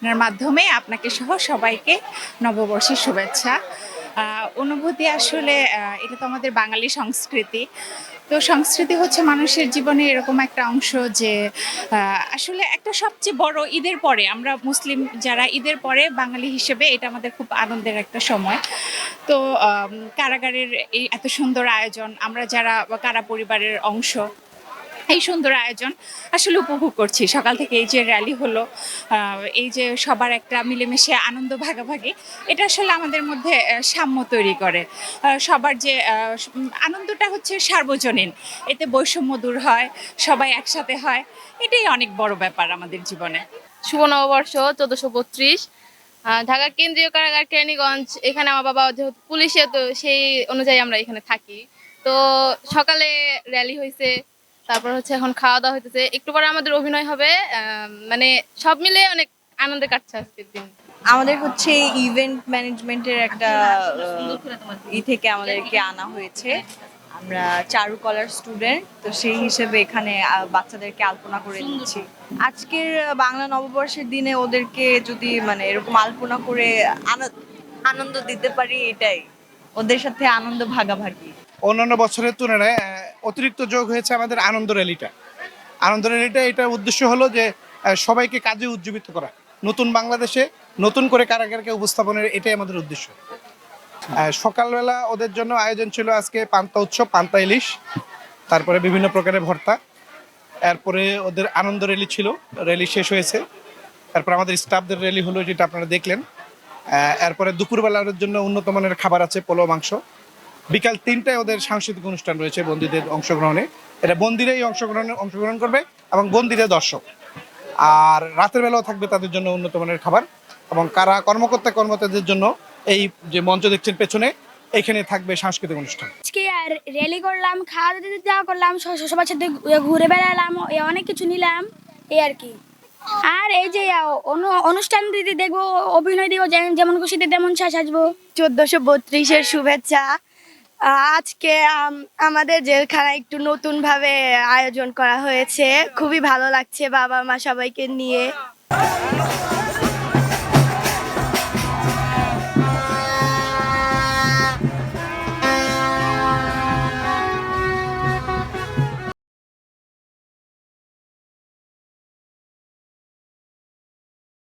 আপনার মাধ্যমে আপনাকে সহ সবাইকে নববর্ষের শুভেচ্ছা। অনুভূতি আসলে এটা তো আমাদের বাঙালি সংস্কৃতি। তো সংস্কৃতি হচ্ছে মানুষের জীবনে এরকম একটা অংশ যে আসলে একটা সবচেয়ে বড় ঈদের পরে আমরা মুসলিম যারা ঈদের পরে বাঙালি হিসেবে এটা আমাদের খুব আনন্দের একটা সময়। তো কারাগারের এই এত সুন্দর আয়োজন আমরা যারা কারা পরিবারের অংশ এই সুন্দর আয়োজন আসলে উপভোগ করছি সকাল থেকে এই যে র্যালি হলো এই যে সবার একটা মিলেমিশে আনন্দ ভাগাভাগি এটা আসলে আমাদের মধ্যে সাম্য তৈরি করে সবার যে আনন্দটা হচ্ছে সার্বজনীন এতে বৈষম্য দূর হয় সবাই একসাথে হয় এটাই অনেক বড় ব্যাপার আমাদের জীবনে। শুভ নববর্ষ 1432। ঢাকা কেন্দ্রীয় কারাগার কেরানীগঞ্জ, এখানে আমার বাবা যেহেতু পুলিশে, তো সেই অনুযায়ী আমরা এখানে থাকি। তো সকালে র্যালি হয়েছে, তারপর হচ্ছে এখন খাওয়া দাওয়া হইতেছে, একটু পরে আমাদের অভিনয় হবে। মানে সব মিলে অনেক আনন্দে কাটছে আজকের দিন। আমাদের হচ্ছে ইভেন্ট ম্যানেজমেন্টের একটা থেকে আমাদেরকে আনা হয়েছে। আমরা চারুকলার স্টুডেন্ট, তো সেই হিসেবে এখানে বাচ্চাদেরকে আলপনা করে দিচ্ছি। আজকের বাংলা নববর্ষের দিনে ওদেরকে যদি মানে এরকম আলপনা করে আনন্দ দিতে পারি, এটাই ওদের সাথে আনন্দ ভাগাভাগি। অন্যান্য বছরের তুলনায় অতিরিক্ত যোগ হয়েছে আমাদের আনন্দ র্যালিটা। আনন্দ র্যালিটা এটার উদ্দেশ্য হলো যে সবাইকে কাজে উজ্জীবিত করা, নতুন বাংলাদেশে নতুন করে কারাগারকে উপস্থাপনের, এটাই আমাদের উদ্দেশ্য। সকালবেলা ওদের জন্য আয়োজন ছিল আজকে পান্তা উৎসব, পান্তা ইলিশ, তারপরে বিভিন্ন প্রকারের ভর্তা। এরপরে ওদের আনন্দ র্যালি ছিল, র্যালি শেষ হয়েছে। তারপর আমাদের স্টাফদের র্যালি হলো, যেটা আপনারা দেখলেন। এরপরে দুপুরবেলার জন্য উন্নত মানের খাবার আছে, পোলো মাংস। বিকাল 3টায় ওদের সাংস্কৃতিক অনুষ্ঠান রয়েছে বন্দীদের অংশগ্রহণে। এটা বন্দীরাই অংশগ্রহণ করবে এবং বন্দীরা দর্শক। আর রাতের বেলাও থাকবে তাদের জন্য উন্নত মানের খাবার, এবং কারা কর্মকর্তাদের জন্য এই যে মঞ্চ দেখছেন পেছনে, এখানে থাকবে সাংস্কৃতিক অনুষ্ঠান। আজকে র্যালি করলাম, খাওয়া দাওয়া করলাম, সবার সাথে ঘুরে বেড়ালাম, অনেক কিছু নিলাম, এই আর কি। আর এই যে অনুষ্ঠান দিদি দেখবো, অভিনয় দিব, যেমন খুশিতে তেমন সাজবো। 1432-এর শুভেচ্ছা। আজকে আমাদের জেলখানা একটু নতুন ভাবে আয়োজন করা হয়েছে, খুবই ভালো লাগছে বাবা মা সবাইকে নিয়ে।